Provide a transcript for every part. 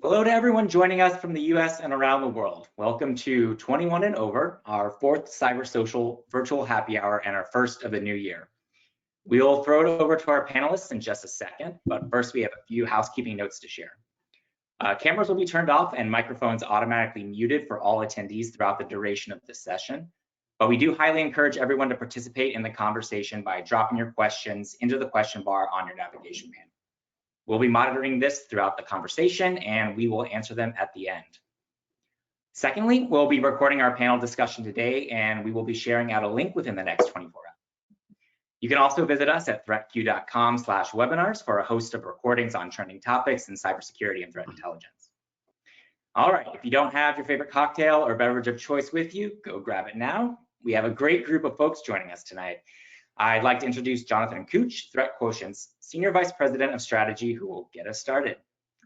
Hello to everyone joining us from the US and around the world. Welcome to 21 and Over, our fourth CyberSocial virtual happy hour and our first of the new year. We'll throw it over to our panelists in just a second, but first we have a few housekeeping notes to share. Cameras will be turned off and microphones automatically muted for all attendees throughout the duration of this session. But we do highly encourage everyone to participate in the conversation by dropping your questions into the question bar on your navigation panel. We'll be monitoring this throughout the conversation and we will answer them at the end. Secondly, we'll be recording our panel discussion today and we will be sharing out a link within the next 24 hours. You can also visit us at threatq.com/webinars for a host of recordings on trending topics in cybersecurity and threat intelligence. All right, if you don't have your favorite cocktail or beverage of choice with you, go grab it now. We have a great group of folks joining us tonight. I'd like to introduce Jonathan Cooch, ThreatQuotient's Senior Vice President of Strategy, who will get us started.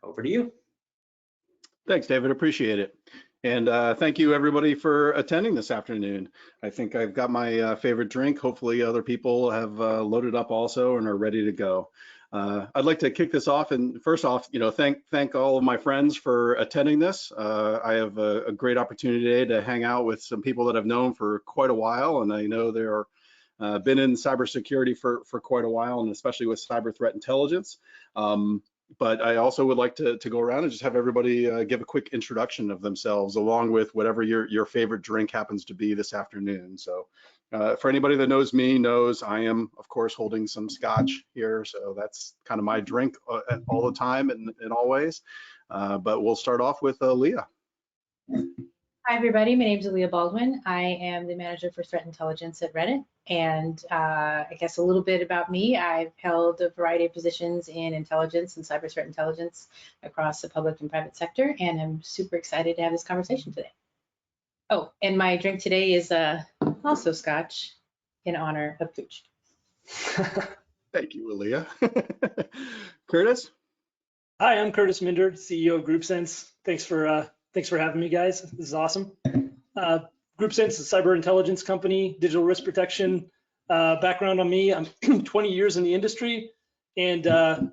Over to you. Thanks, David. Appreciate it. And thank you, everybody, for attending this afternoon. I think I've got my favorite drink. Hopefully, other people have loaded up also and are ready to go. I'd like to kick this off. And first off, thank all of my friends for attending this. I have a great opportunity today to hang out with some people that I've known for quite a while, and I know they're been in cybersecurity for quite a while, and especially with cyber threat intelligence. But I also would like to go around and just have everybody give a quick introduction of themselves, along with whatever your favorite drink happens to be this afternoon. So for anybody that knows me, knows I am, of course, holding some scotch here. So that's kind of my drink all the time and always. But we'll start off with Aylea. Hi, everybody. My name is Aylea Baldwin. I am the manager for threat intelligence at Reddit. And I guess a little bit about me. I've held a variety of positions in intelligence and cyber threat intelligence across the public and private sector. And I'm super excited to have this conversation today. Oh, and my drink today is also scotch in honor of Cooch. Thank you, Aylea. Kurtis? Hi, I'm Kurtis Minder, CEO of GroupSense. Thanks for having me, guys. This is awesome. GroupSense is a cyber intelligence company, digital risk protection. Background on me, I'm 20 years in the industry, and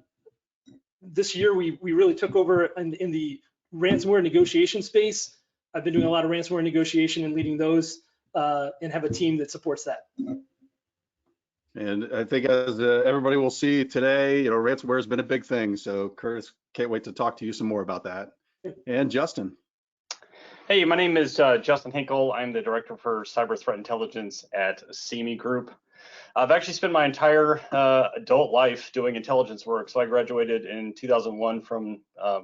this year we really took over in the ransomware negotiation space. I've been doing a lot of ransomware negotiation and leading those, and have a team that supports that. And I think as everybody will see today, ransomware has been a big thing. So Kurtis, can't wait to talk to you some more about that. And Justin. Hey, my name is Justin Henkel. I'm the director for cyber threat intelligence at CME Group. I've actually spent my entire adult life doing intelligence work. So I graduated in 2001 from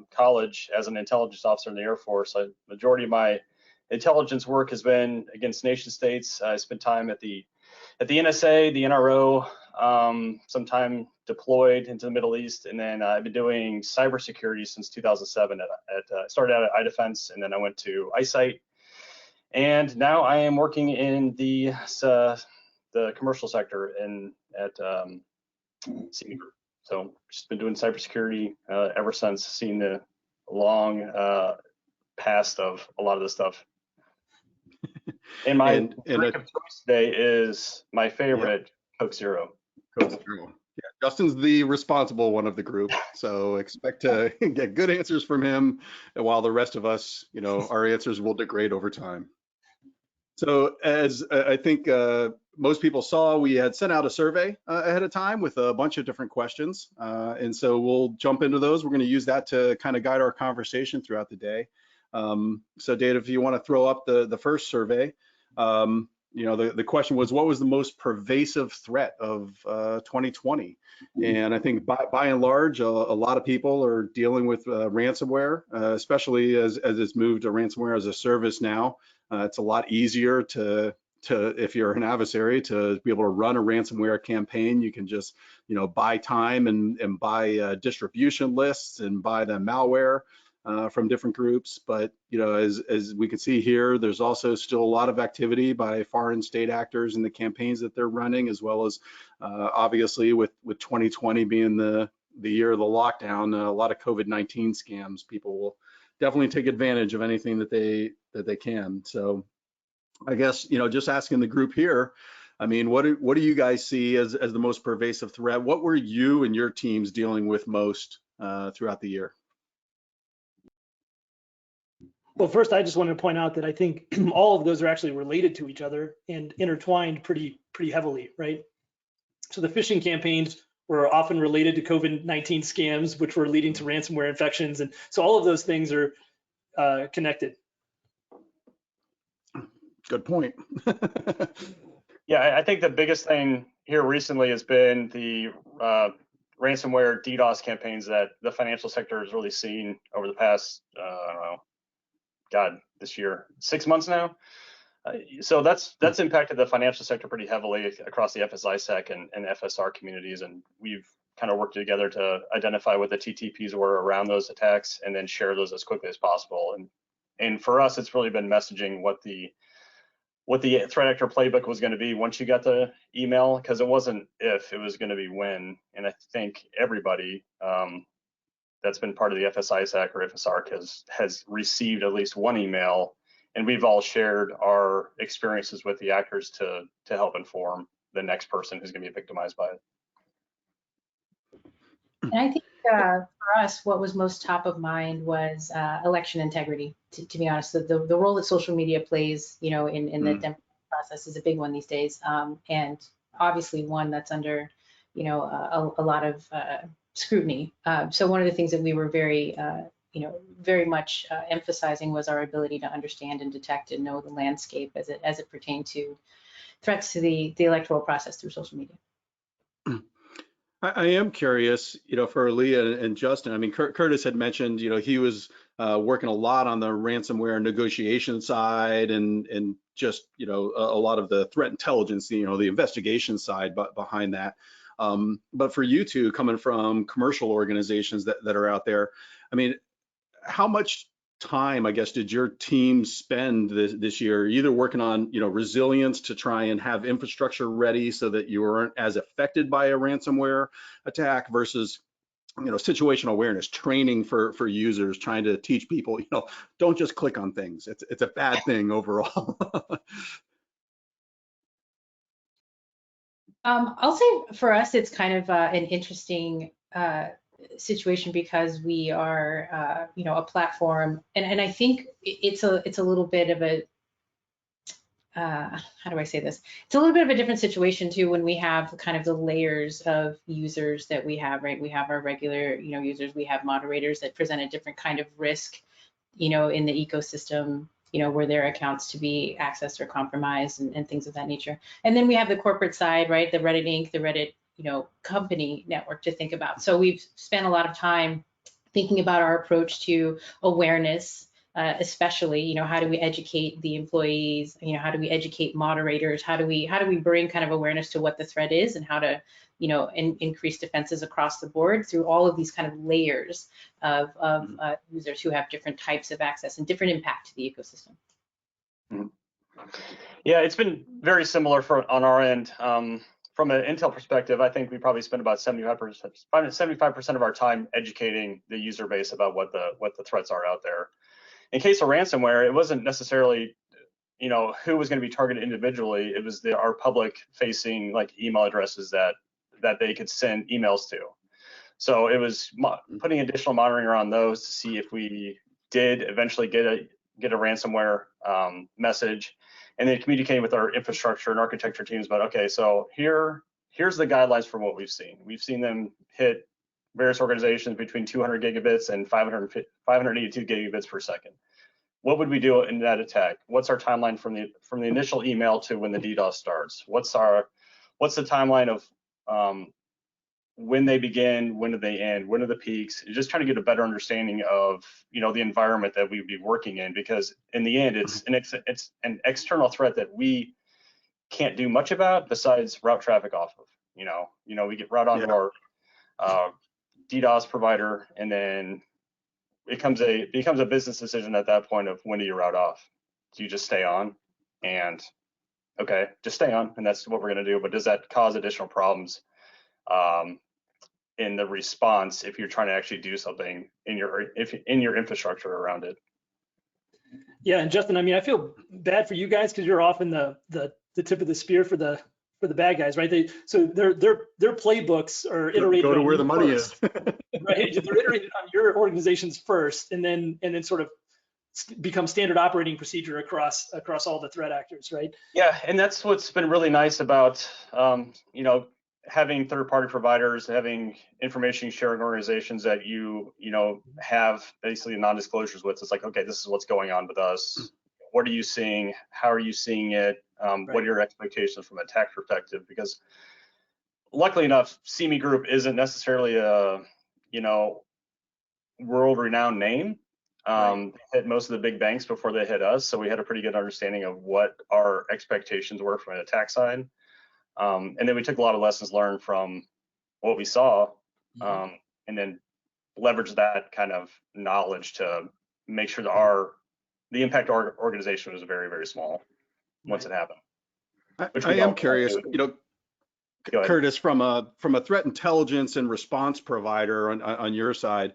college as an intelligence officer in the Air Force. The majority of my intelligence work has been against nation states. I spent time at the NSA, the NRO, some time deployed into the Middle East, and then I've been doing cybersecurity since 2007. Started out at iDefense, and then I went to iSight, and now I am working in the commercial sector at CME Group. So just been doing cybersecurity ever since, seeing the long past of a lot of this stuff. And my drink of choice today is my favorite, Coke Zero. Coke Zero. Yeah, Justin's the responsible one of the group, so expect to get good answers from him, and while the rest of us, our answers will degrade over time. So as I think most people saw, we had sent out a survey ahead of time with a bunch of different questions, and so we'll jump into those. We're going to use that to kind of guide our conversation throughout the day. So Dave, if you want to throw up the first survey, the question was, what was the most pervasive threat of 2020? And I think by and large, a lot of people are dealing with ransomware, especially as it's moved to ransomware as a service now. It's a lot easier to if you're an adversary, to be able to run a ransomware campaign. You can just buy time and buy distribution lists and buy the malware from different groups. But as we can see here, there's also still a lot of activity by foreign state actors in the campaigns that they're running, as well as obviously with 2020 being the year of the lockdown, a lot of COVID-19 scams. People will definitely take advantage of anything that they can. So I guess just asking the group here, I mean, what do you guys see as the most pervasive threat? What were you and your teams dealing with most throughout the year? Well, first, I just wanted to point out that I think all of those are actually related to each other and intertwined pretty heavily, right? So the phishing campaigns were often related to COVID-19 scams, which were leading to ransomware infections, and so all of those things are connected. Good point. Yeah, I think the biggest thing here recently has been the ransomware DDoS campaigns that the financial sector has really seen over the past, I don't know, God, this year, 6 months now. So that's impacted the financial sector pretty heavily across the FSISec and FSR communities, and we've kind of worked together to identify what the TTPs were around those attacks and then share those as quickly as possible. And for us, it's really been messaging what the threat actor playbook was going to be once you got the email, because it wasn't if, it was going to be when. And I think everybody that's been part of the FSISec or FSARC has received at least one email, and we've all shared our experiences with the actors to help inform the next person who's going to be victimized by it. And I think for us, what was most top of mind was election integrity. To be honest, the role that social media plays, in the democratic process is a big one these days, and obviously one that's under, a lot of scrutiny. So one of the things that we were very much emphasizing was our ability to understand and detect and know the landscape as it pertained to threats to the electoral process through social media. I am curious, for Aylea and Justin. I mean, Kurtis had mentioned, he was working a lot on the ransomware negotiation side and just, a lot of the threat intelligence, the investigation side behind that. But for you two, coming from commercial organizations that are out there, I mean, how much time, I guess, did your team spend this year either working on, resilience to try and have infrastructure ready so that you weren't as affected by a ransomware attack versus, situational awareness training for users, trying to teach people, don't just click on things. It's a bad thing overall. I'll say for us, it's kind of an interesting situation because we are, a platform, and I think it's a little bit of a, how do I say this? It's a little bit of a different situation too when we have kind of the layers of users that we have, right? We have our regular, users, we have moderators that present a different kind of risk, in the ecosystem, were their accounts to be accessed or compromised and things of that nature. And then we have the corporate side, right? The Reddit Inc., the Reddit, company network to think about. So we've spent a lot of time thinking about our approach to awareness, especially, how do we educate the employees? How do we educate moderators? How do we bring kind of awareness to what the threat is and how to, increase defenses across the board through all of these kind of layers of users who have different types of access and different impact to the ecosystem. Yeah, it's been very similar on our end. From an Intel perspective, I think we probably spend about 75% of our time educating the user base about what the threats are out there. In case of ransomware, it wasn't necessarily, who was going to be targeted individually. It was our public-facing email addresses that they could send emails to. So it was putting additional monitoring around those to see if we did eventually get a ransomware message, and then communicating with our infrastructure and architecture teams about, okay, so here's the guidelines for what we've seen. We've seen them hit various organizations between 200 gigabits and 582 gigabits per second. What would we do in that attack? What's our timeline from the initial email to when the DDoS starts? What's the timeline of when they begin, when do they end, when are the peaks? Just trying to get a better understanding of the environment that we'd be working in, because in the end it's an external threat that we can't do much about besides route traffic off of. We get route onto our DDoS provider, and then it becomes a business decision at that point of when do you route off? Do you just stay on? And okay, just stay on, and that's what we're going to do. But does that cause additional problems in the response if you're trying to actually do something in your infrastructure around it? Yeah, and Justin, I mean, I feel bad for you guys because you're often the tip of the spear for the bad guys, right? Their playbooks are iterated. Go to where the money is. Right, they're iterated on your organizations first, and then sort of become standard operating procedure across all the threat actors, right? Yeah, and that's what's been really nice about having third-party providers, having information sharing organizations that you have basically non-disclosures with. It's like, okay, this is what's going on with us. What are you seeing? How are you seeing it? What are your expectations from an attack perspective? Because luckily enough, CME Group isn't necessarily a world-renowned name. They hit most of the big banks before they hit us, so we had a pretty good understanding of what our expectations were from an attack side. And then we took a lot of lessons learned from what we saw, and then leverage that kind of knowledge to make sure that the impact to our organization was very, very small once it happened. I am curious, Kurtis, from a threat intelligence and response provider on your side,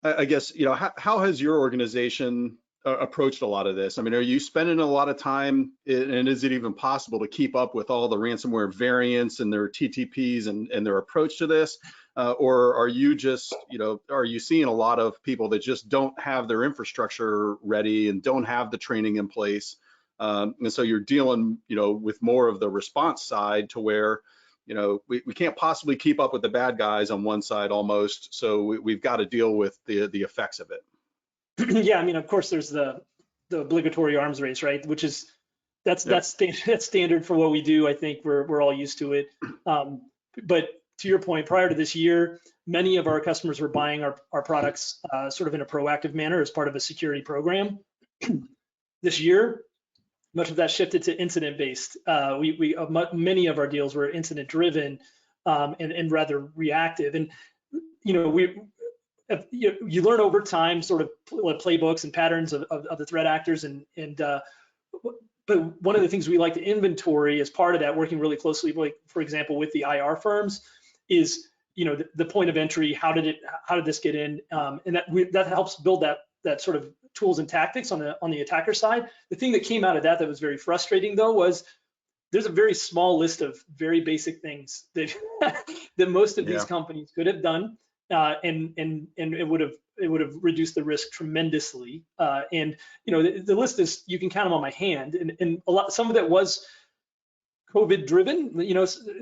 I guess, how has your organization approached a lot of this? I mean, are you spending a lot of time, and is it even possible to keep up with all the ransomware variants and their TTPs and their approach to this? Or are you just, are you seeing a lot of people that just don't have their infrastructure ready and don't have the training in place? And so you're dealing, with more of the response side to where, we can't possibly keep up with the bad guys on one side almost. So we've got to deal with the effects of it. Yeah, I mean, of course, there's the obligatory arms race, right? Which is that's standard for what we do. I think we're all used to it. But to your point, prior to this year, many of our customers were buying our products sort of in a proactive manner as part of a security program. This year, much of that shifted to incident-based. Many of our deals were incident-driven and rather reactive. And you learn over time sort of playbooks and patterns of the threat actors, but one of the things we like to inventory as part of that, working really closely, like for example with the IR firms, is the point of entry. How did this get in? And that helps build that sort of tools and tactics on the attacker side. The thing that came out of that was very frustrating though was there's a very small list of very basic things that that most of these companies could have done, and it would have reduced the risk tremendously. And the list is, you can count them on my hand, and some of that was COVID driven.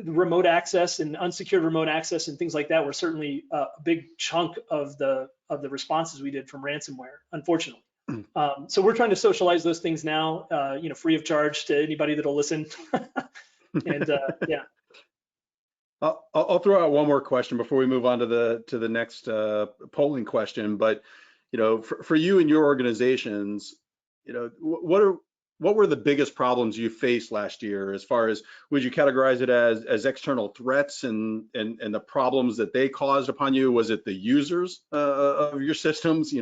Remote access and unsecured remote access and things like that were certainly a big chunk of the responses we did from ransomware, unfortunately. So we're trying to socialize those things now, free of charge to anybody that'll listen. And yeah. I'll throw out one more question before we move on to the next polling question. But for you and your organizations, what were the biggest problems you faced last year? As far as, would you categorize it as external threats and the problems that they caused upon you? Was it the users of your systems?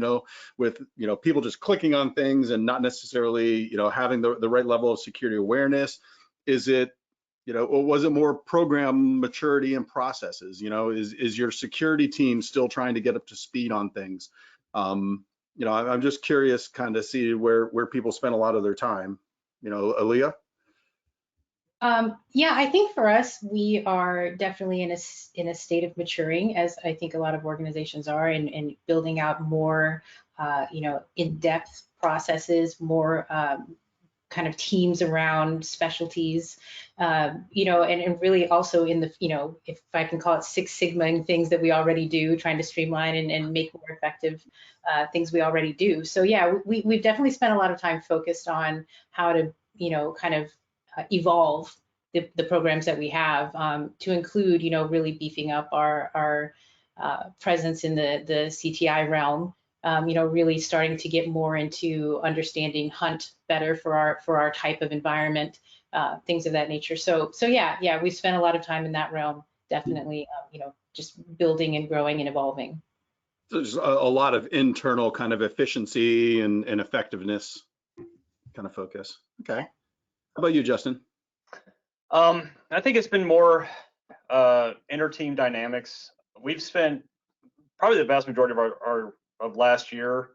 With people just clicking on things and not necessarily having the right level of security awareness? Is it or was it more program maturity and processes? Is your security team still trying to get up to speed on things? I'm just curious, kind of see where people spend a lot of their time. Aylea? Yeah, I think for us, we are definitely in a state of maturing, as I think a lot of organizations are, and building out more, in-depth processes, more kind of teams around specialties, and really also in the, if I can call it Six Sigma things that we already do, trying to streamline and make more effective things we already do. So yeah, we've definitely spent a lot of time focused on how to, kind of evolve the programs that we have to include, really beefing up our presence in the CTI realm. Really starting to get more into understanding hunt better for our type of environment, things of that nature. So yeah, we spent a lot of time in that realm, definitely, just building and growing and evolving. There's a lot of internal kind of efficiency and effectiveness kind of focus. Okay. How about you, Justin? I think it's been more inter-team dynamics. We've spent probably the vast majority of last year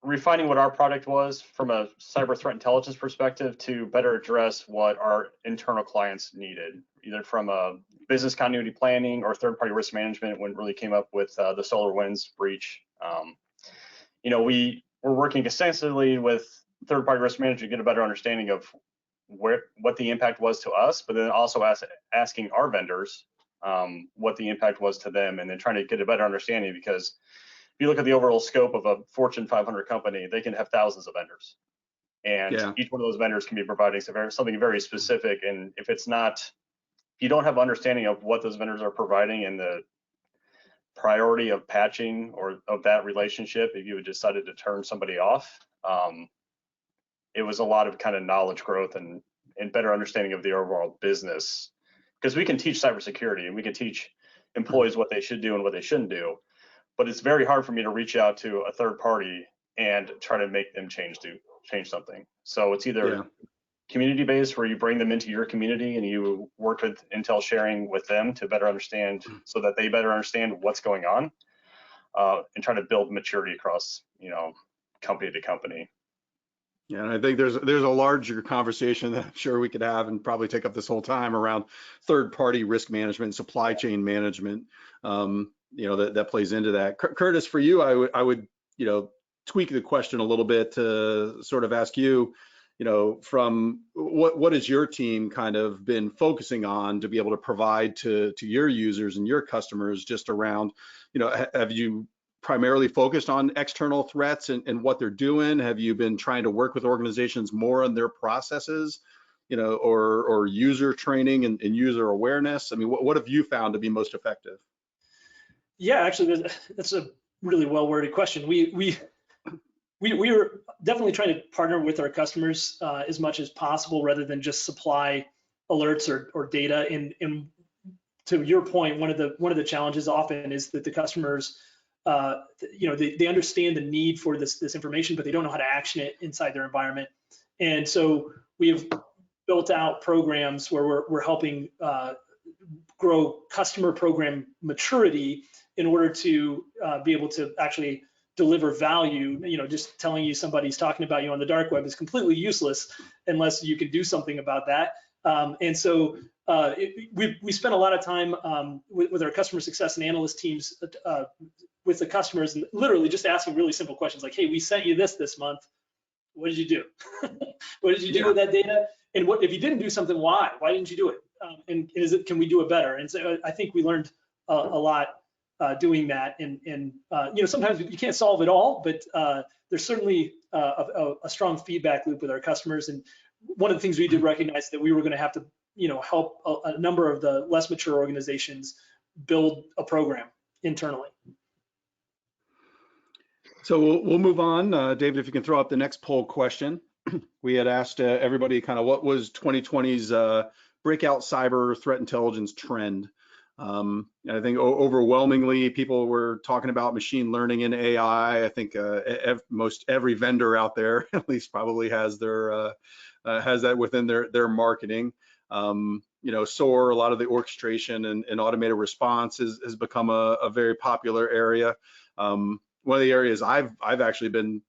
refining what our product was from a cyber threat intelligence perspective to better address what our internal clients needed, either from a business continuity planning or third-party risk management when it really came up with the SolarWinds breach. we're working extensively with third-party risk managers to get a better understanding of what the impact was to us, but then also asking our vendors what the impact was to them, and then trying to get a better understanding, because if you look at the overall scope of a Fortune 500 company, they can have thousands of vendors, and each one of those vendors can be providing something very specific. And if you don't have understanding of what those vendors are providing and the priority of patching or of that relationship, if you had decided to turn somebody off, it was a lot of kind of knowledge growth and better understanding of the overall business. Because we can teach cybersecurity and we can teach employees what they should do and what they shouldn't do, but it's very hard for me to reach out to a third party and try to make them change something. So it's either community-based, where you bring them into your community and you work with intel sharing with them to better understand, so that they better understand what's going on, and try to build maturity across, company to company. Yeah, and I think there's a larger conversation that I'm sure we could have and probably take up this whole time around third-party risk management, supply chain management. That plays into that. Kurtis, for you, I would tweak the question a little bit to sort of ask you, from what has your team kind of been focusing on to be able to provide to your users and your customers, just around, have you primarily focused on external threats and what they're doing? Have you been trying to work with organizations more on their processes, or user training and user awareness? I mean, what have you found to be most effective? Yeah, actually, that's a really well-worded question. We are definitely trying to partner with our customers as much as possible, rather than just supply alerts or data. And to your point, one of the challenges often is that the customers, they understand the need for this information, but they don't know how to action it inside their environment. And so we have built out programs where we're helping grow customer program maturity in order to be able to actually deliver value. Just telling you somebody's talking about you on the dark web is completely useless unless you can do something about that. And so we spent a lot of time with our customer success and analyst teams with the customers, and literally just asking really simple questions like, hey, we sent you this month. What did you do? What did you do with that data? And what if you didn't do something? Why didn't you do it? And can we do it better? And so I think we learned a lot doing that. And sometimes you can't solve it all, but there's certainly a strong feedback loop with our customers. And one of the things we did recognize that we were going to have to help a number of the less mature organizations build a program internally. So we'll move on. David, if you can throw up the next poll question. We had asked everybody kind of what was 2020's breakout cyber threat intelligence trend. And I think overwhelmingly people were talking about machine learning and AI. I think most every vendor out there at least probably has that within their marketing. SOAR, a lot of the orchestration and automated response has become a very popular area. One of the areas I've actually been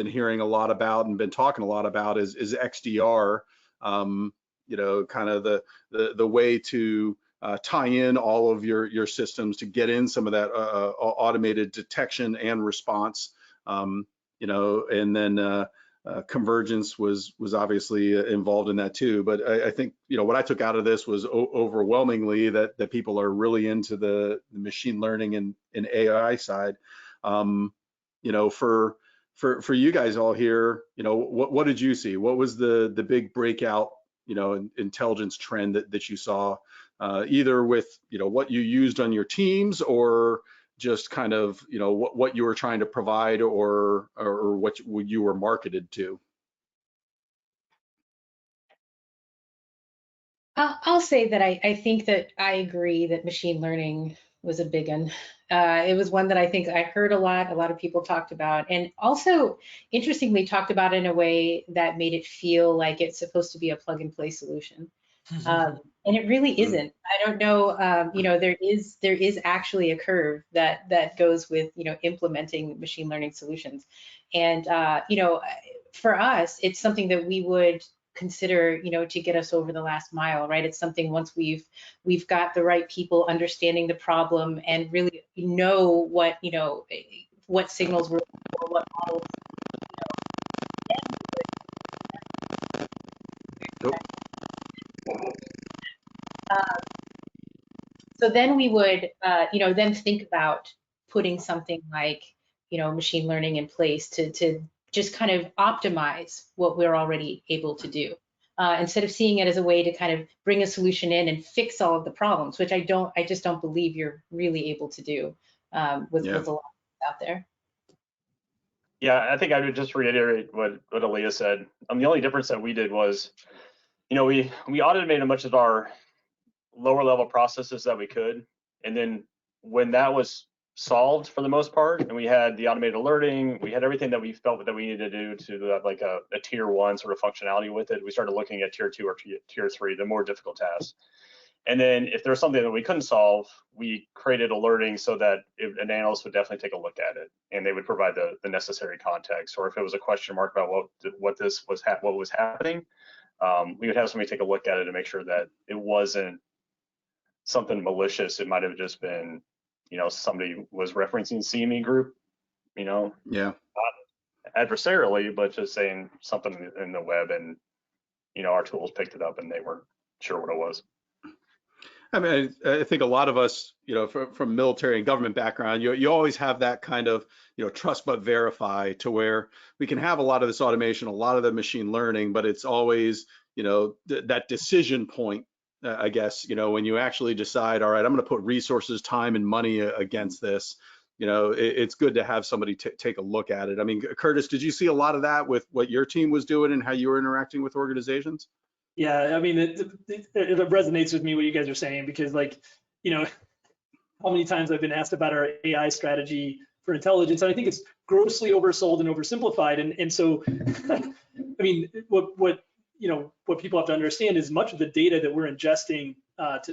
hearing a lot about and been talking a lot about is XDR. Kind of the way to tie in all of your systems to get in some of that automated detection and response. And then convergence was obviously involved in that too. But I think what I took out of this was overwhelmingly that people are really into the machine learning and AI side. For you guys all here, what did you see? What was the big breakout, intelligence trend that you saw, either with, what you used on your teams, or just kind of, what you were trying to provide, or what you were marketed to? I'll say that I think that I agree that machine learning was a big one. It was one that I think I heard a lot of people talked about, and also interestingly talked about in a way that made it feel like it's supposed to be a plug and play solution. And it really isn't. I don't know, there is actually a curve that goes with, implementing machine learning solutions. And, for us, it's something that we would consider, to get us over the last mile, right? It's something once we've got the right people understanding the problem and really know what, what signals were, or what models. So then we would, then think about putting something like, machine learning in place to just kind of optimize what we're already able to do. Instead of seeing it as a way to kind of bring a solution in and fix all of the problems, which I just don't believe you're really able to do with a lot out there. Yeah, I think I would just reiterate what Aylea said. The only difference that we did was, we automated much of our lower level processes that we could, and then when that was solved for the most part, and we had the automated alerting, we had everything that we felt that we needed to do to have like a tier 1 sort of functionality with it, we started looking at tier 2 or tier 3, the more difficult tasks. And then if there's something that we couldn't solve, we created alerting so that an analyst would definitely take a look at it, and they would provide the necessary context. Or if it was a question mark about what was happening, we would have somebody take a look at it to make sure that it wasn't something malicious. It might have just been, somebody was referencing CME group, not adversarially, but just saying something in the web, and our tools picked it up and they weren't sure what it was. I mean, I think a lot of us, from military and government background, you always have that kind of, trust but verify, to where we can have a lot of this automation, a lot of the machine learning, but it's always, that decision point, I guess, when you actually decide, all right, I'm going to put resources, time, and money against this. It's good to have somebody take a look at it. I mean, Kurtis, did you see a lot of that with what your team was doing and how you were interacting with organizations? Yeah, I mean, it resonates with me what you guys are saying, because how many times I've been asked about our AI strategy for intelligence, and I think it's grossly oversold and oversimplified. And so, I mean, what people have to understand is much of the data that we're ingesting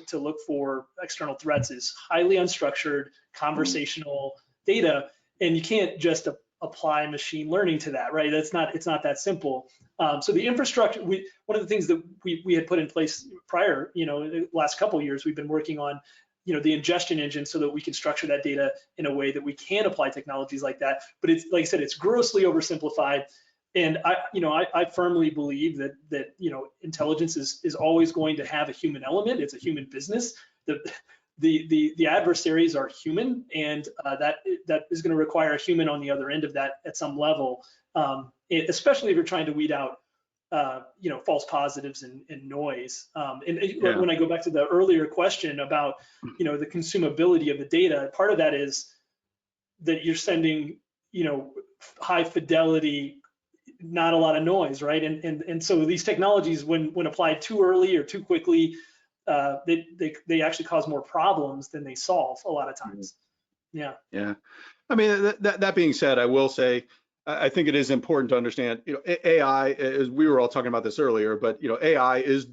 to look for external threats is highly unstructured, conversational data, and you can't just apply machine learning to that, right? It's not that simple. So the infrastructure, one of the things that we had put in place prior, the last couple of years, we've been working on, the ingestion engine, so that we can structure that data in a way that we can apply technologies like that. But it's, like I said, it's grossly oversimplified. And I firmly believe that intelligence is always going to have a human element. It's a human business. The adversaries are human, and that is going to require a human on the other end of that at some level, especially if you're trying to weed out false positives and noise. When I go back to the earlier question about the consumability of the data, part of that is that you're sending high fidelity, not a lot of noise, right? And so these technologies, when applied too early or too quickly, they actually cause more problems than they solve a lot of times. Yeah. I mean, that being said, I will say, I think it is important to understand, AI, as we were all talking about this earlier, but AI is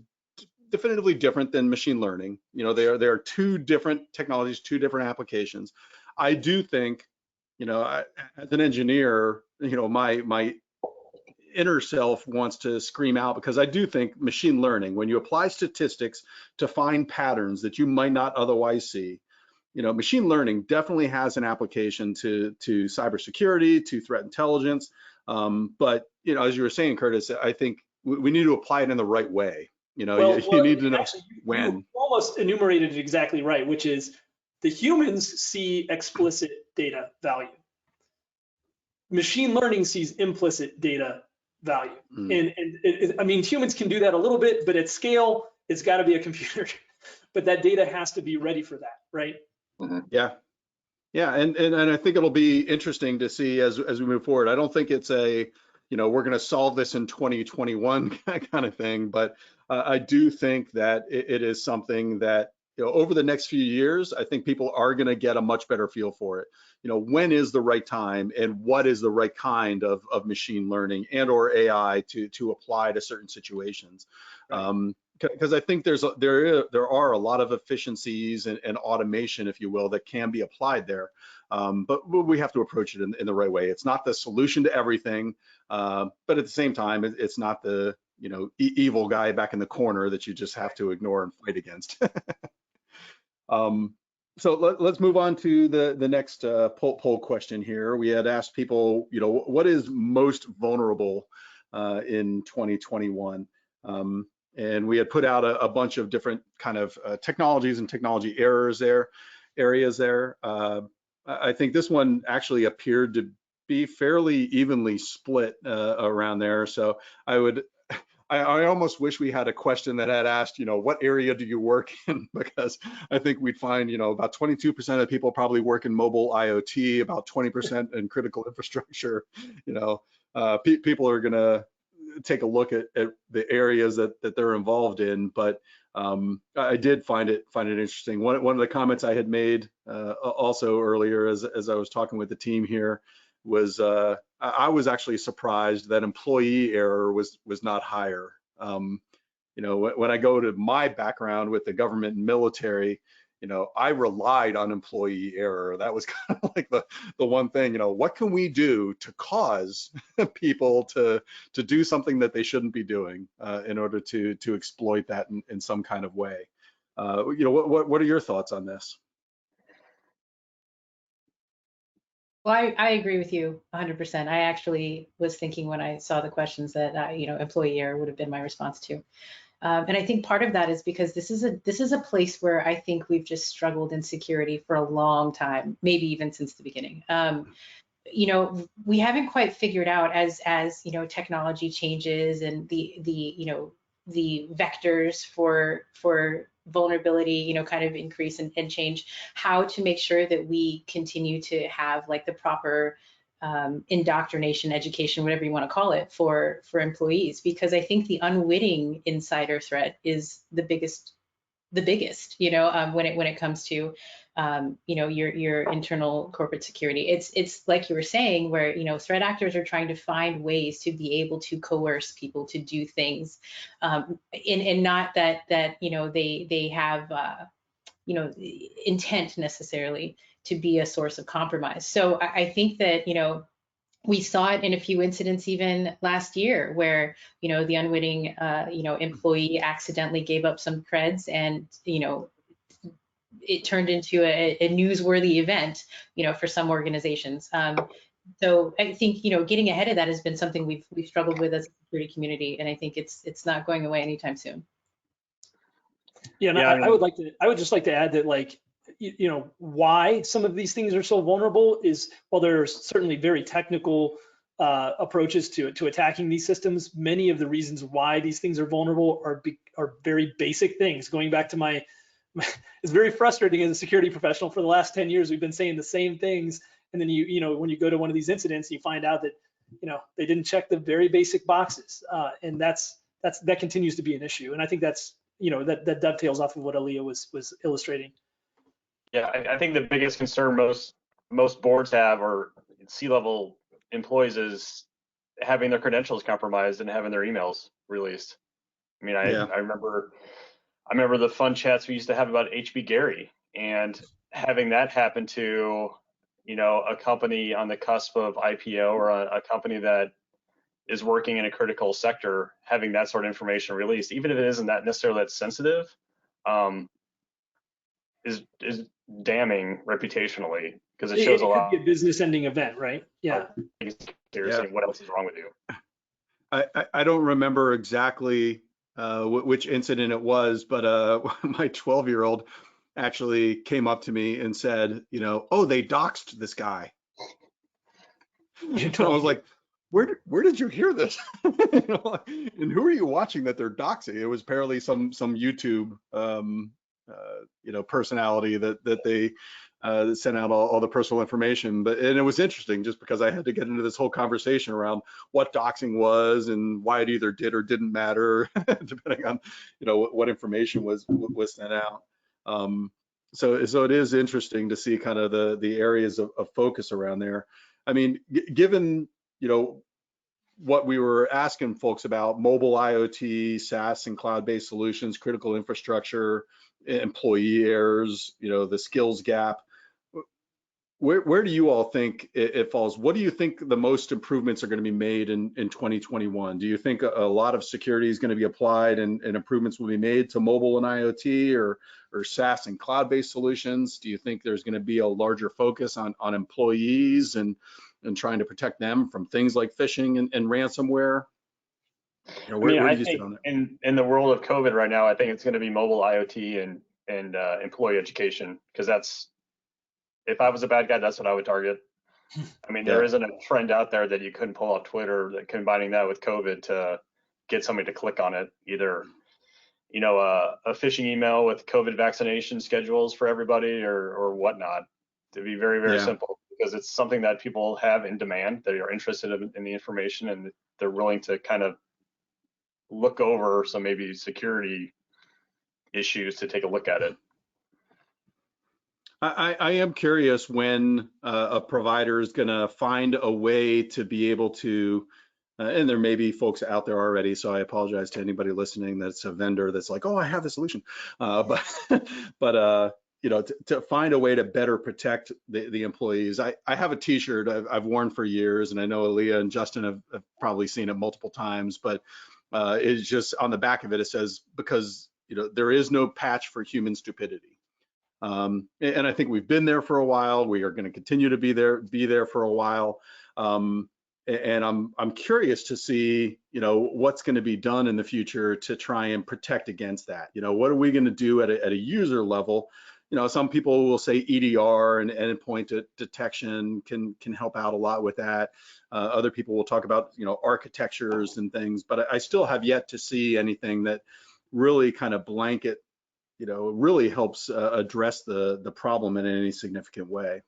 definitively different than machine learning. There are two different technologies, two different applications. I do think, as an engineer, my inner self wants to scream out, because I do think machine learning, when you apply statistics to find patterns that you might not otherwise see, machine learning definitely has an application to cybersecurity, to threat intelligence. But as you were saying, Kurtis, I think we need to apply it in the right way. You need to know actually, when. You almost enumerated it exactly right, which is the humans see explicit data value. Machine learning sees implicit data value. I mean, humans can do that a little bit, but at scale, it's got to be a computer. But that data has to be ready for that, right? Yeah, and I think it'll be interesting to see as we move forward. I don't think it's we're going to solve this in 2021 kind of thing, but I do think that it is something that over the next few years, I think people are going to get a much better feel for it. When is the right time, and what is the right kind of machine learning and or AI to apply to certain situations? Right. Because I think there are a lot of efficiencies and automation, if you will, that can be applied there. But we have to approach it in the right way. It's not the solution to everything, but at the same time, it's not the evil guy back in the corner that you just have to ignore and fight against. So let's move on to the next poll question here. We had asked people, what is most vulnerable in 2021? And we had put out a bunch of different kind of technologies and technology areas there. I think this one actually appeared to be fairly evenly split around there. So I almost wish we had a question that had asked, what area do you work in? Because I think we'd find, about 22% of people probably work in mobile IoT, about 20% in critical infrastructure. People are going to take a look at the areas that they're involved in, but I did find it interesting. One of the comments I had made also earlier as I was talking with the team here was I was actually surprised that employee error was not higher. When I go to my background with the government and military, I relied on employee error. That was kind of like the one thing, what can we do to cause people to do something that they shouldn't be doing in order to exploit that in some kind of way? What are your thoughts on this? Well, I agree with you 100%. I actually was thinking when I saw the questions that, employee error would have been my response to. And I think part of that is because this is a place where I think we've just struggled in security for a long time, maybe even since the beginning. We haven't quite figured out as technology changes and the vectors for vulnerability, kind of increase and change, how to make sure that we continue to have like the proper indoctrination, education, whatever you want to call it, for employees, because I think the unwitting insider threat is the biggest, when it comes to your internal corporate security. It's like you were saying, where threat actors are trying to find ways to be able to coerce people to do things, and not that they have intent necessarily to be a source of compromise. So I think that we saw it in a few incidents even last year where the unwitting employee accidentally gave up some creds, and it turned into a newsworthy event for some organizations. So I think getting ahead of that has been something we've struggled with as a security community, and I think it's not going away anytime soon. Yeah, and I would just like to add that, like, why some of these things are so vulnerable is, well, there's certainly very technical approaches to attacking these systems. Many of the reasons why these things are vulnerable are very basic things. Going back to it's very frustrating as a security professional. For the last 10 years, we've been saying the same things, and then when you go to one of these incidents, you find out that they didn't check the very basic boxes, and that continues to be an issue. And I think that's that dovetails off of what Aylea was illustrating. Yeah, I think the biggest concern most boards have, or C-level employees, is having their credentials compromised and having their emails released. I mean, I remember the fun chats we used to have about HB Gary, and having that happen to a company on the cusp of IPO, or a company that is working in a critical sector, having that sort of information released, even if it isn't that necessarily that sensitive, is damning reputationally, because it shows a lot. It could be a business-ending event, right? Yeah. What else is wrong with you? I don't remember exactly which incident it was, but my 12-year-old actually came up to me and said, oh, they doxed this guy. And I was like, where did you hear this? And who are you watching that they're doxing? It was apparently some YouTube personality that they sent out all the personal information. And it was interesting just because I had to get into this whole conversation around what doxing was and why it either did or didn't matter, depending on what information was sent out. So it is interesting to see kind of the areas of focus around there. I mean, given what we were asking folks about, mobile IoT, SaaS and cloud-based solutions, critical infrastructure, employee errors, the skills gap, where do you all think it falls? What do you think the most improvements are going to be made in 2021? Do you think a lot of security is going to be applied and improvements will be made to mobile and IoT or SaaS and cloud-based solutions? Do you think there's going to be a larger focus on employees and trying to protect them from things like phishing and ransomware? You know, where do you sit on that? In the world of COVID right now, I think it's going to be mobile IoT and employee education, because that's, if I was a bad guy, that's what I would target. I mean, there isn't a trend out there that you couldn't pull off Twitter, that combining that with COVID to get somebody to click on it. Either, you know, a phishing email with COVID vaccination schedules for everybody or whatnot. To be very, very simple, because it's something that people have in demand. They are interested in the information, and they're willing to kind of look over some maybe security issues to take a look at it. I am curious when a provider is going to find a way to be able to, and there may be folks out there already, so I apologize to anybody listening that's a vendor that's like, oh, I have the solution. But you know, to find a way to better protect the employees. I have a T-shirt I've worn for years, and I know Aylea and Justin have probably seen it multiple times, but it's just on the back of it, it says, because, you know, there is no patch for human stupidity. And I think we've been there for a while. We are going to continue to be there for a while. And I'm curious to see, you know, what's going to be done in the future to try and protect against that. You know, what are we going to do at a user level? You know, some people will say EDR and endpoint detection can help out a lot with that. Other people will talk about, you know, architectures and things, but I still have yet to see anything that really kind of blanket, you know, really helps address the problem in any significant way.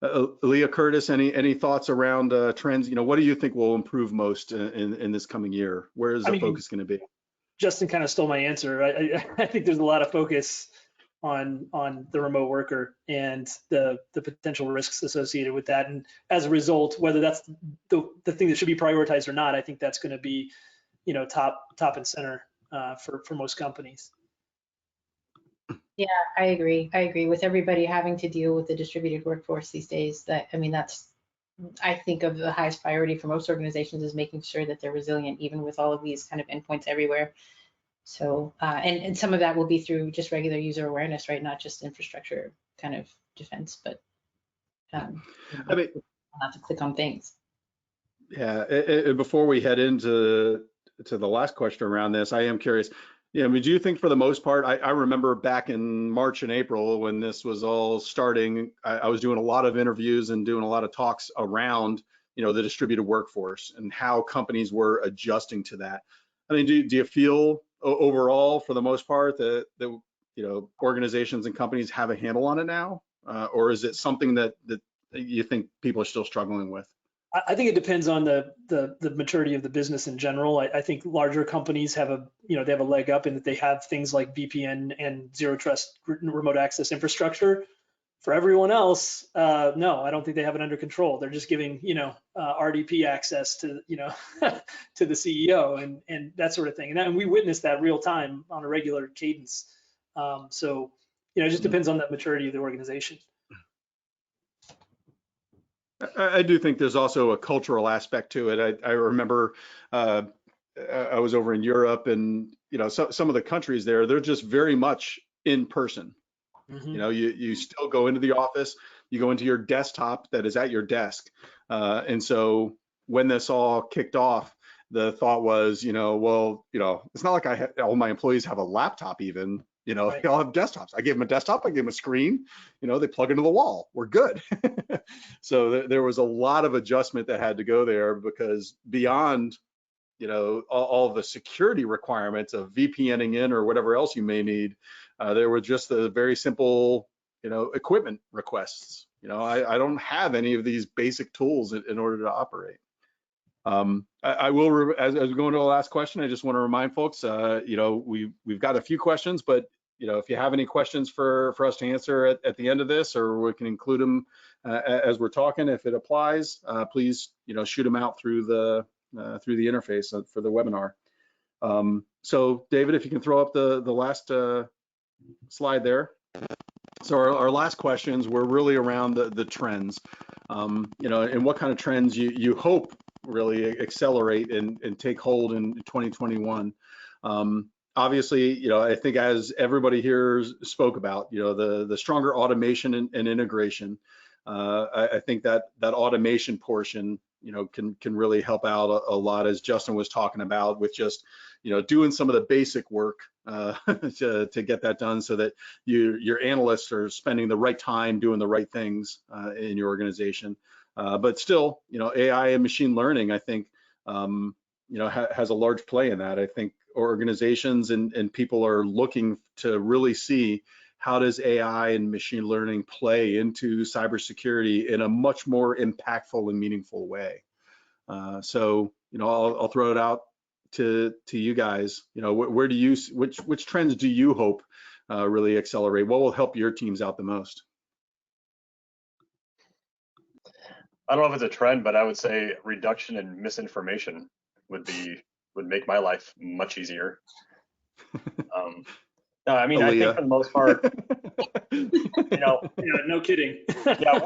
Aylea, Kurtis, any thoughts around trends? You know, what do you think will improve most in this coming year? Where is the focus going to be? Justin kind of stole my answer. I think there's a lot of focus on the remote worker and the potential risks associated with that. And as a result, whether that's the thing that should be prioritized or not, I think that's going to be, you know, top and center for most companies. Yeah, I agree. With everybody having to deal with the distributed workforce these days, that's, I think, of the highest priority for most organizations, is making sure that they're resilient, even with all of these kind of endpoints everywhere. So, and some of that will be through just regular user awareness, right? Not just infrastructure kind of defense, but I mean, not to click on things. Yeah, before we head into the last question around this, I am curious. Yeah, I mean, do you think for the most part, I remember back in March and April when this was all starting, I was doing a lot of interviews and doing a lot of talks around, you know, the distributed workforce and how companies were adjusting to that. I mean, do you feel overall, for the most part, that you know, organizations and companies have a handle on it now, or is it something that you think people are still struggling with? I think it depends on the maturity of the business in general. I think larger companies have they have a leg up in that they have things like VPN and zero trust remote access infrastructure. For everyone else, no, I don't think they have it under control. They're just giving, you know, RDP access to, you know, to the CEO and that sort of thing. And we witness that real time on a regular cadence. So, you know, it just depends on the maturity of the organization. I do think there's also a cultural aspect to it. I remember I was over in Europe, and you know, some of the countries there, they're just very much in person. Mm-hmm. You know, you still go into the office, you go into your desktop that is at your desk, and so when this all kicked off, the thought was, you know, well, you know, it's not like all my employees have a laptop even. You know, right. They all have desktops. I gave them a desktop, I gave them a screen, you know, they plug into the wall, we're good. So there was a lot of adjustment that had to go there, because beyond, you know, all the security requirements of VPNing in or whatever else you may need, there were just the very simple, you know, equipment requests. You know, I don't have any of these basic tools in order to operate. I will, as we go into the last question, I just want to remind folks, you know, we've got a few questions, but you know, if you have any questions for us to answer at the end of this, or we can include them as we're talking, if it applies, please, you know, shoot them out through the interface for the webinar. So David, if you can throw up the last slide there. So our last questions were really around the trends, and what kind of trends you hope really accelerate and take hold in 2021. Obviously, I think as everybody here spoke about, the stronger automation and integration. I think that automation portion, can really help out a lot, as Justin was talking about, with just, doing some of the basic work to get that done, so that your analysts are spending the right time doing the right things in your organization. But still, AI and machine learning, I think, has a large play in that. I think organizations and people are looking to really see, how does AI and machine learning play into cybersecurity in a much more impactful and meaningful way? So, I'll throw it out to you guys. Where do you, which trends do you hope really accelerate? What will help your teams out the most? I don't know if it's a trend, but I would say reduction in misinformation would make my life much easier. No, I mean, Aylea. I think for the most part, Yeah, no kidding. Yeah,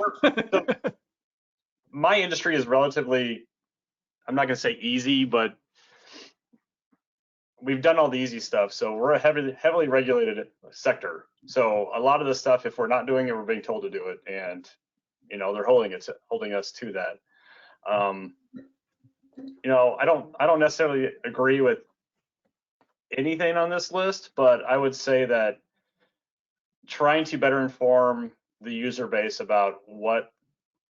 my industry is relatively, I'm not going to say easy, but we've done all the easy stuff. So we're a heavily regulated sector. So a lot of the stuff, if we're not doing it, we're being told to do it, and they're holding us to that. I don't necessarily agree with anything on this list, but I would say that trying to better inform the user base about what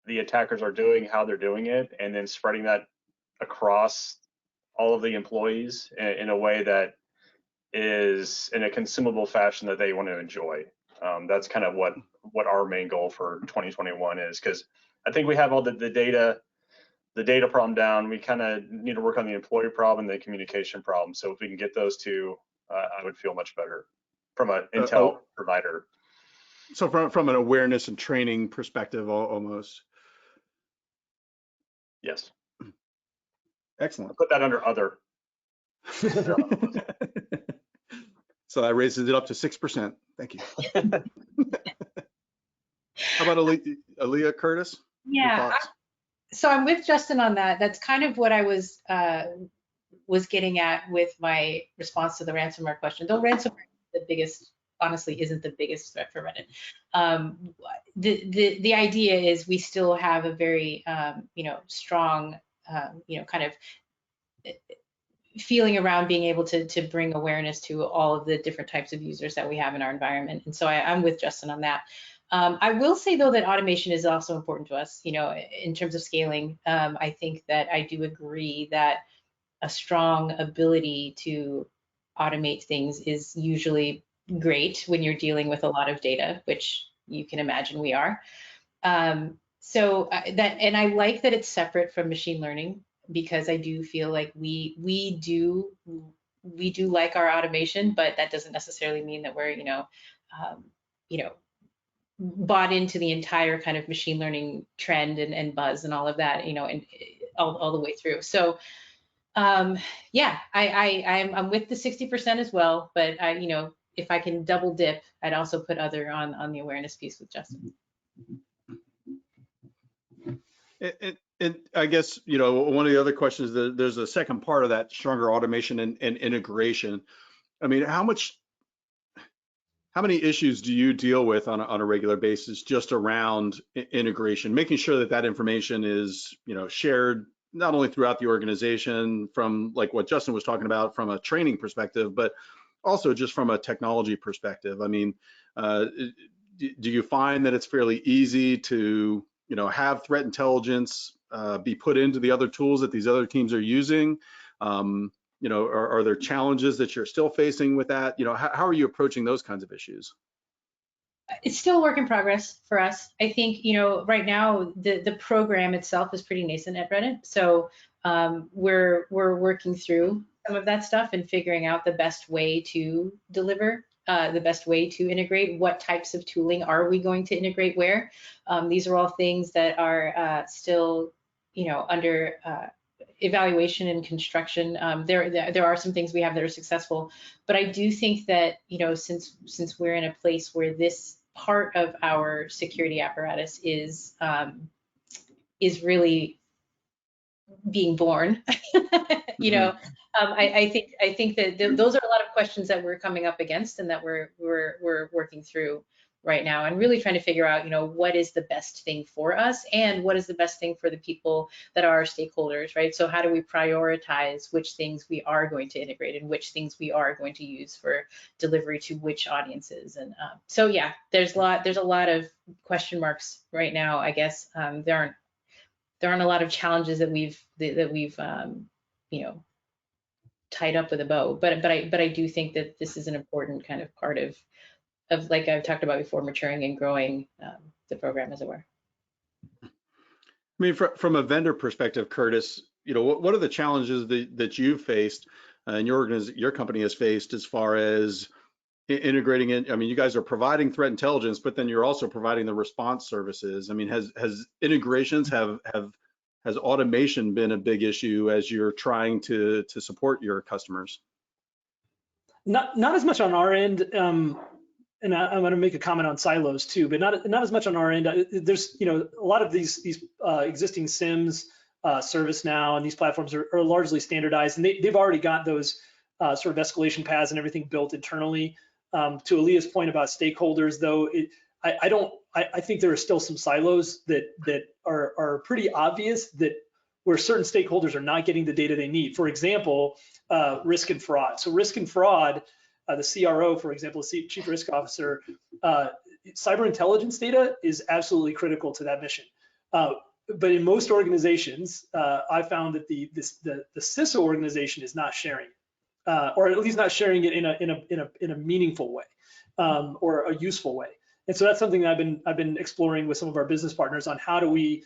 the attackers are doing, how they're doing it, and then spreading that across all of the employees in a way that is in a consumable fashion that they want to enjoy. That's kind of what our main goal for 2021 is, because I think we have all the data problem down. We kind of need to work on the employee problem and the communication problem. So if we can get those two, I would feel much better from an intel provider. So from an awareness and training perspective, almost. Yes. Excellent. I'll put that under other. So that raises it up to 6%. Thank you. How about Aylea, Kurtis? Yeah. So I'm with Justin on that. That's kind of what I was getting at with my response to the ransomware question. Though ransomware honestly isn't the biggest threat for Reddit. The idea is we still have a very strong kind of feeling around being able to bring awareness to all of the different types of users that we have in our environment. And so I'm with Justin on that. I will say, though, that automation is also important to us, in terms of scaling. I think that I do agree that a strong ability to automate things is usually great when you're dealing with a lot of data, which you can imagine we are. And I like that it's separate from machine learning, because I do feel like we do like our automation, but that doesn't necessarily mean that we're bought into the entire kind of machine learning trend and buzz and all of that, and all the way through. So yeah, I'm with the 60% as well, but if I can double dip, I'd also put other on the awareness piece with Justin. And I guess, one of the other questions, there's a second part of that, stronger automation and integration. I mean, how many issues do you deal with on a regular basis just around integration, making sure that information is, shared not only throughout the organization, from like what Justin was talking about from a training perspective, but also just from a technology perspective? I mean, do you find that it's fairly easy to, have threat intelligence be put into the other tools that these other teams are using? Are there challenges that you're still facing with that? How are you approaching those kinds of issues? It's still a work in progress for us. I think, right now the program itself is pretty nascent at Reddit. So we're working through some of that stuff and figuring out the best way to deliver, the best way to integrate, what types of tooling are we going to integrate where. These are all things that are still, under evaluation and construction. There are some things we have that are successful, but I do think that, since we're in a place where this part of our security apparatus is really being born. You know, I think that those are a lot of questions that we're coming up against and that we're working through right now, and really trying to figure out, you know, what is the best thing for us and what is the best thing for the people that are our stakeholders, right? So how do we prioritize which things we are going to integrate and which things we are going to use for delivery to which audiences? And so yeah, there's a lot of question marks right now, I guess. There aren't a lot of challenges that we've you know, tied up with a bow, but I do think that this is an important kind of part of like I've talked about before, maturing and growing the program, as it were. I mean, from a vendor perspective, Kurtis, you know, what are the challenges that you've faced and your company has faced as far as integrating in? I mean, you guys are providing threat intelligence, but then you're also providing the response services. I mean, has integrations has automation been a big issue as you're trying to support your customers? Not as much on our end. And I'm going to make a comment on silos too, but not as much on our end. There's, you know, a lot of these existing SIMs, ServiceNow, and these platforms are largely standardized, and they've already got those sort of escalation paths and everything built internally. To Aylea's point about stakeholders, though, I think there are still some silos that are pretty obvious, that where certain stakeholders are not getting the data they need. For example, risk and fraud. So risk and fraud. The CRO, for example, the Chief Risk Officer, cyber intelligence data is absolutely critical to that mission. But in most organizations, I found that the CISO organization is not sharing, or at least not sharing it in a meaningful way, or a useful way. And so that's something that I've been exploring with some of our business partners on how do we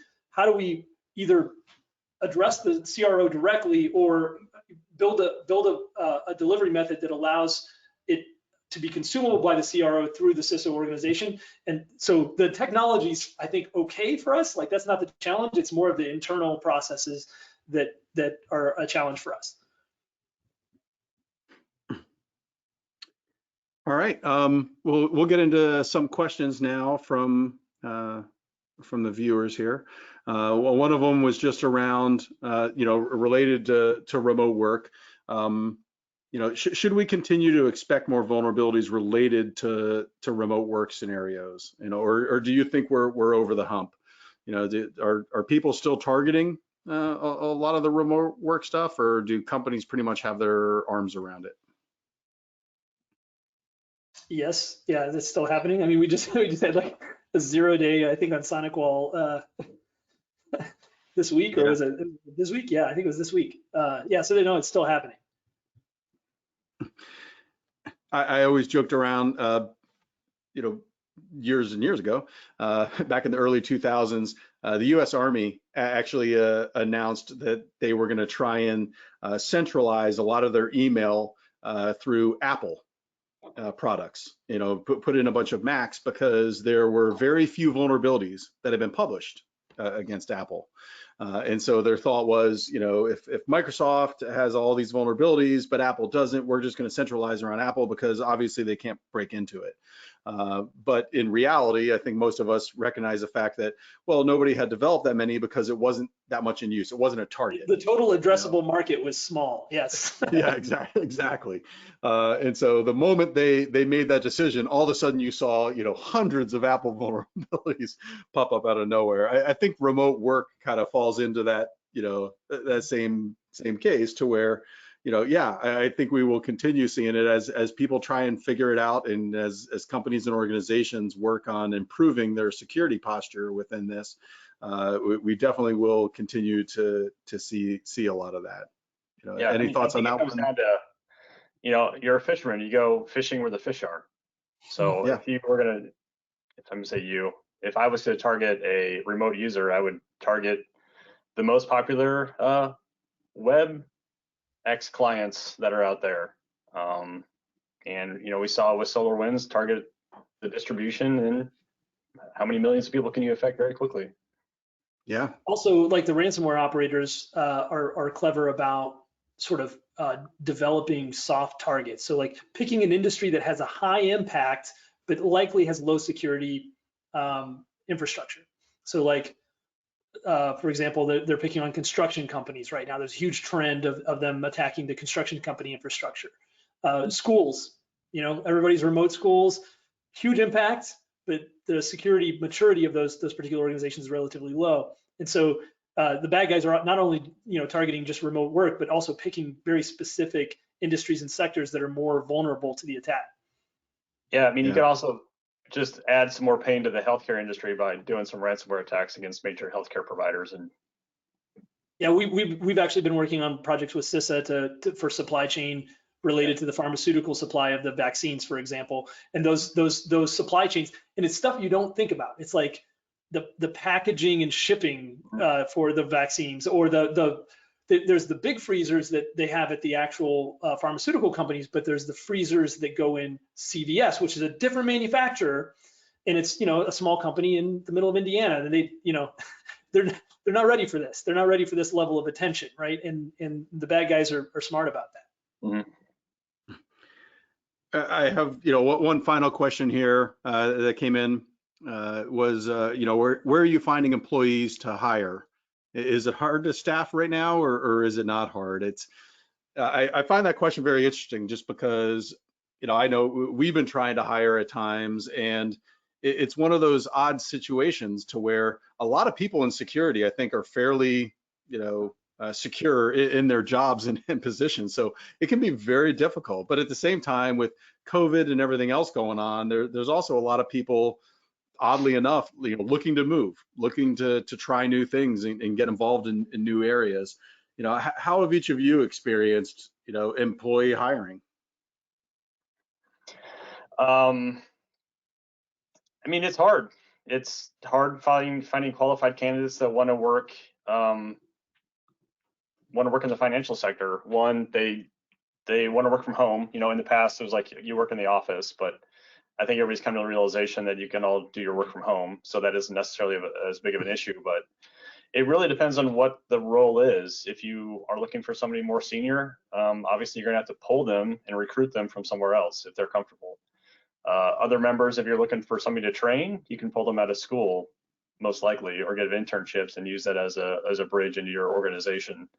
either address the CRO directly or build a delivery method that allows it to be consumable by the CRO through the CISO organization. And so the technology's, I think, okay for us. Like, that's not the challenge. It's more of the internal processes that are a challenge for us. All right, we'll get into some questions now from the viewers here. Well, one of them was just around, you know, related to remote work. You know, should we continue to expect more vulnerabilities related to remote work scenarios? You know, or do you think we're over the hump? You know, are people still targeting a lot of the remote work stuff, or do companies pretty much have their arms around it? Yes, yeah, that's still happening. I mean, we just had like a 0-day, I think, on SonicWall this week, or was it this week? Yeah, I think it was this week. Yeah, so they know it's still happening. I always joked around, you know, years and years ago, back in the early 2000s, the U.S. Army actually announced that they were going to try and centralize a lot of their email through Apple products, you know, put in a bunch of Macs, because there were very few vulnerabilities that had been published against Apple. And so their thought was, you know, if Microsoft has all these vulnerabilities, but Apple doesn't, we're just going to centralize around Apple, because obviously they can't break into it. But in reality, I think most of us recognize the fact that, well, nobody had developed that many because it wasn't that much in use. It wasn't a target. The total addressable market was small. Yes. Yeah, exactly. And so the moment they made that decision, all of a sudden you saw, you know, hundreds of Apple vulnerabilities pop up out of nowhere. I think remote work kind of falls into that, you know, that same case, to where, you know, yeah, I think we will continue seeing it as people try and figure it out, and as companies and organizations work on improving their security posture within this. We definitely will continue to see a lot of that. You know, yeah, any thoughts on that one? Down to, you know, you're a fisherman. You go fishing where the fish are. So yeah. if I'm gonna say you, if I was to target a remote user, I would target the most popular web X clients that are out there. And you know, we saw with SolarWinds target the distribution, and how many millions of people can you affect very quickly? Yeah. Also, like the ransomware operators are clever about sort of developing soft targets. So like picking an industry that has a high impact but likely has low security infrastructure. So like, for example, they're picking on construction companies right now. There's a huge trend of them attacking the construction company infrastructure. Schools, you know, everybody's remote schools, huge impact, but the security maturity of those particular organizations is relatively low. And so the bad guys are not only, you know, targeting just remote work, but also picking very specific industries and sectors that are more vulnerable to the attack. Yeah, I mean, you could also just add some more pain to the healthcare industry by doing some ransomware attacks against major healthcare providers. And yeah, we've actually been working on projects with CISA for supply chain related to the pharmaceutical supply of the vaccines, for example, and those supply chains, and it's stuff you don't think about. It's like the packaging and shipping for the vaccines, or there's the big freezers that they have at the actual pharmaceutical companies, but there's the freezers that go in CVS, which is a different manufacturer, and it's, you know, a small company in the middle of Indiana, and they, you know, they're not ready for this. They're not ready for this level of attention, right? And the bad guys are smart about that. mm-hmm. I have, you know, one final question here that came in was, you know, where are you finding employees to hire? Is it hard to staff right now, or is it not hard? It's, I find that question very interesting, just because, you know, I know we've been trying to hire at times, and it's one of those odd situations to where a lot of people in security, I think, are fairly, you know, secure in their jobs and positions. So it can be very difficult. But at the same time, with COVID and everything else going on, there's also a lot of people, oddly enough, you know, looking to move, looking to try new things and get involved in new areas. You know, how have each of you experienced, you know, employee hiring? I mean, it's hard. It's hard finding qualified candidates that want to work in the financial sector. One, they want to work from home. You know, in the past it was like you work in the office, but I think everybody's come to the realization that you can all do your work from home, so that isn't necessarily as big of an issue. But it really depends on what the role is. If you are looking for somebody more senior, obviously you're gonna have to pull them and recruit them from somewhere else if they're comfortable. Other members, if you're looking for somebody to train, you can pull them out of school, most likely, or get internships and use that as a bridge into your organization.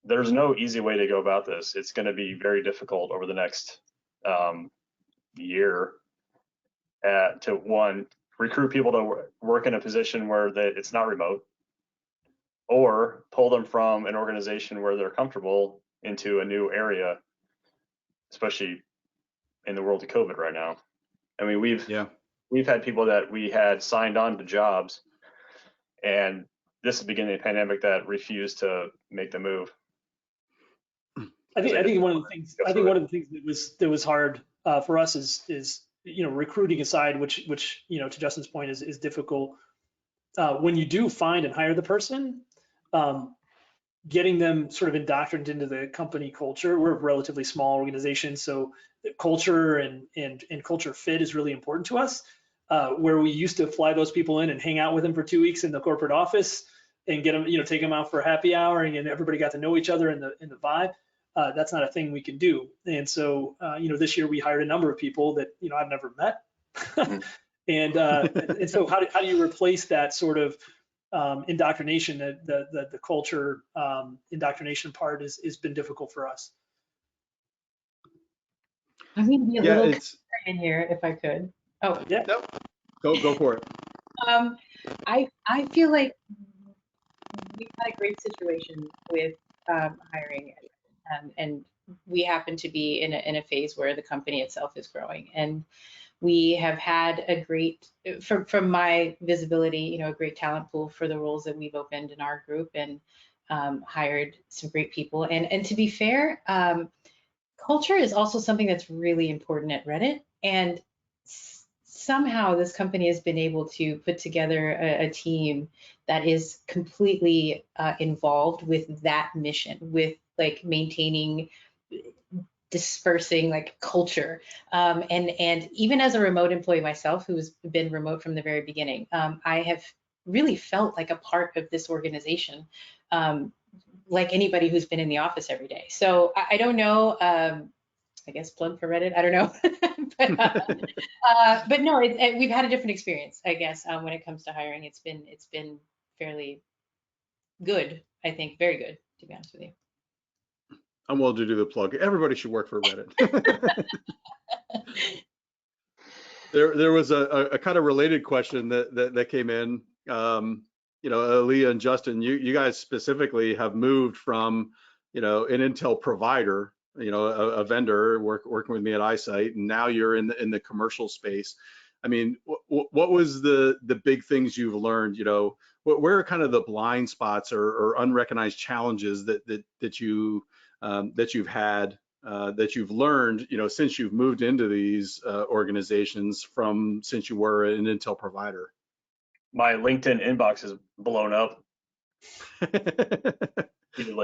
There's no easy way to go about this. It's going to be very difficult over the next year to, one, recruit people to work in a position where it's not remote, or pull them from an organization where they're comfortable into a new area, especially in the world of COVID right now. I mean, we've had people that we had signed on to jobs, and this is the beginning of the pandemic, that refused to make the move. I think one of the things that was hard for us is, you know, recruiting aside, which you know, to Justin's point, is difficult. When you do find and hire the person, getting them sort of indoctrinated into the company culture. We're a relatively small organization, so the culture and culture fit is really important to us. Where we used to fly those people in and hang out with them for 2 weeks in the corporate office and get them, you know, take them out for a happy hour, and everybody got to know each other in the vibe. That's not a thing we can do. And so, you know, this year we hired a number of people that, you know, I've never met. And so how do you replace that sort of indoctrination? The culture indoctrination part has been difficult for us. I'm going to be a little in here if I could. Oh, yeah. Go for it. I feel like we've had a great situation with hiring, and we happen to be in a phase where the company itself is growing, and we have had a great, from my visibility, you know, a great talent pool for the roles that we've opened in our group, and hired some great people. And to be fair, culture is also something that's really important at Reddit, and somehow this company has been able to put together a team that is completely involved with that mission, with like maintaining, dispersing like culture. And even as a remote employee myself, who's been remote from the very beginning, I have really felt like a part of this organization, like anybody who's been in the office every day. So I don't know I guess plug for Reddit. I don't know, but no, we've had a different experience, I guess, when it comes to hiring. It's been fairly good, I think, very good, to be honest with you. I'm willing to do the plug. Everybody should work for Reddit. There was a kind of related question that came in. You know, Aylea and Justin, you guys specifically have moved from, you know, an Intel provider, you know, a vendor working with me at iSight, and now you're in the commercial space. I mean, what was the big things you've learned? You know, where are kind of the blind spots or unrecognized challenges that you've had, that you've learned, you know, since you've moved into these organizations since you were an Intel provider? My LinkedIn inbox is blown up.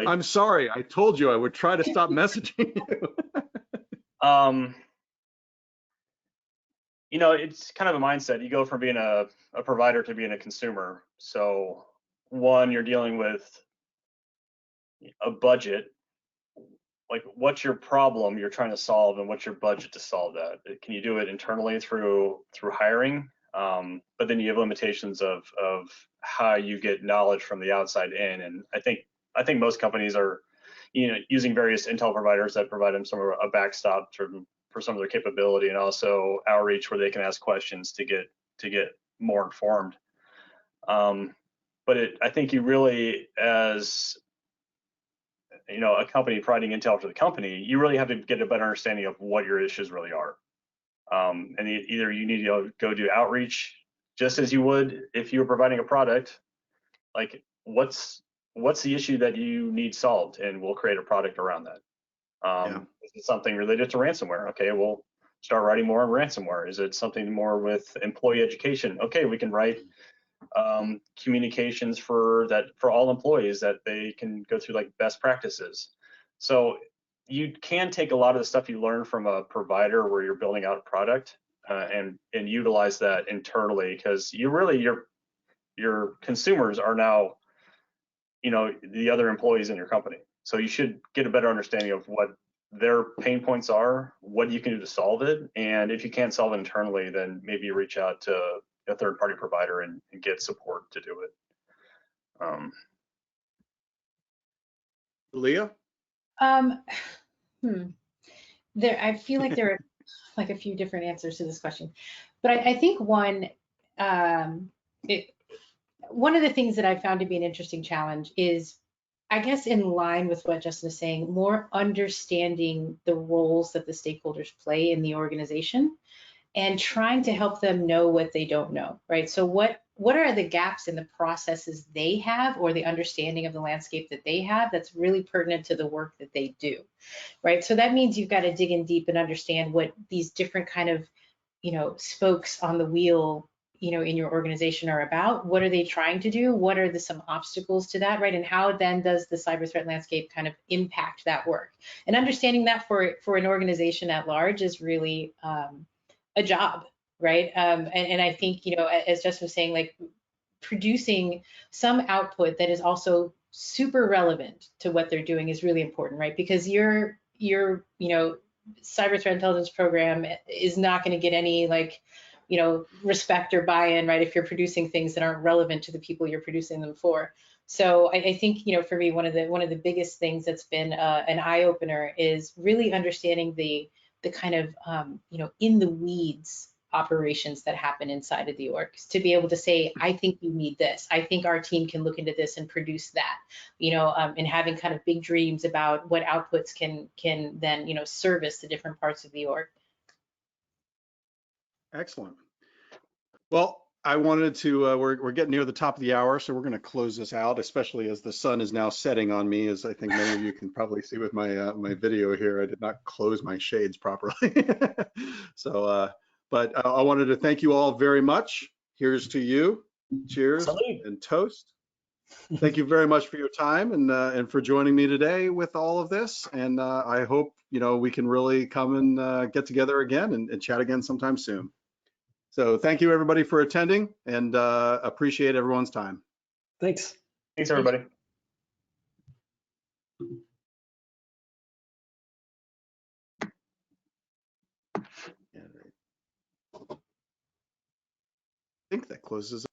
I'm sorry, I told you I would try to stop messaging you. You know, it's kind of a mindset. You go from being a provider to being a consumer. So one, you're dealing with a budget. Like, what's your problem you're trying to solve, and what's your budget to solve that? Can you do it internally through hiring? But then you have limitations of how you get knowledge from the outside in. And I think most companies are, you know, using various Intel providers that provide them a backstop for some of their capability, and also outreach where they can ask questions to get more informed. But I think you really, as you know, a company providing Intel to the company, you really have to get a better understanding of what your issues really are. And either you need to go do outreach, just as you would if you were providing a product. Like, what's the issue that you need solved, and we'll create a product around that. Is it something related to ransomware? Okay, we'll start writing more on ransomware. Is it something more with employee education? Okay, we can write communications for all employees that they can go through, like best practices. So you can take a lot of the stuff you learn from a provider where you're building out a product and utilize that internally, because your consumers are now, you know, the other employees in your company. So you should get a better understanding of what their pain points are, what you can do to solve it, and if you can't solve it internally, then maybe you reach out to a third-party provider and get support to do it. Aylea? I feel like there are like a few different answers to this question, but I think one of the things that I found to be an interesting challenge is, I guess, in line with what Justin is saying, more understanding the roles that the stakeholders play in the organization and trying to help them know what they don't know, right? So what are the gaps in the processes they have, or the understanding of the landscape that they have that's really pertinent to the work that they do, right? So that means you've got to dig in deep and understand what these different kind of, you know, spokes on the wheel, you know, in your organization are about. What are they trying to do? What are some obstacles to that, right? And how then does the cyber threat landscape kind of impact that work? And understanding that for an organization at large is really a job, right? And I think, you know, as Justin was saying, like producing some output that is also super relevant to what they're doing is really important, right? Because your you know, cyber threat intelligence program is not going to get any, like, you know, respect or buy-in, right, if you're producing things that aren't relevant to the people you're producing them for. So I think, you know, for me, one of the biggest things that's been an eye-opener is really understanding the kind of you know, in the weeds operations that happen inside of the orgs, to be able to say, I think you need this. I think our team can look into this and produce that, you know, and having kind of big dreams about what outputs can then, you know, service the different parts of the org. Excellent. Well, I wanted to, we're getting near the top of the hour, so we're going to close this out, especially as the sun is now setting on me, as I think many of you can probably see with my my video here. I did not close my shades properly. So, but I wanted to thank you all very much. Here's to you. Cheers. Salute. And toast. Thank you very much for your time and for joining me today with all of this. And I hope, you know, we can really come and get together again and chat again sometime soon. So thank you, everybody, for attending, and appreciate everyone's time. Thanks. Thanks, everybody. think that closes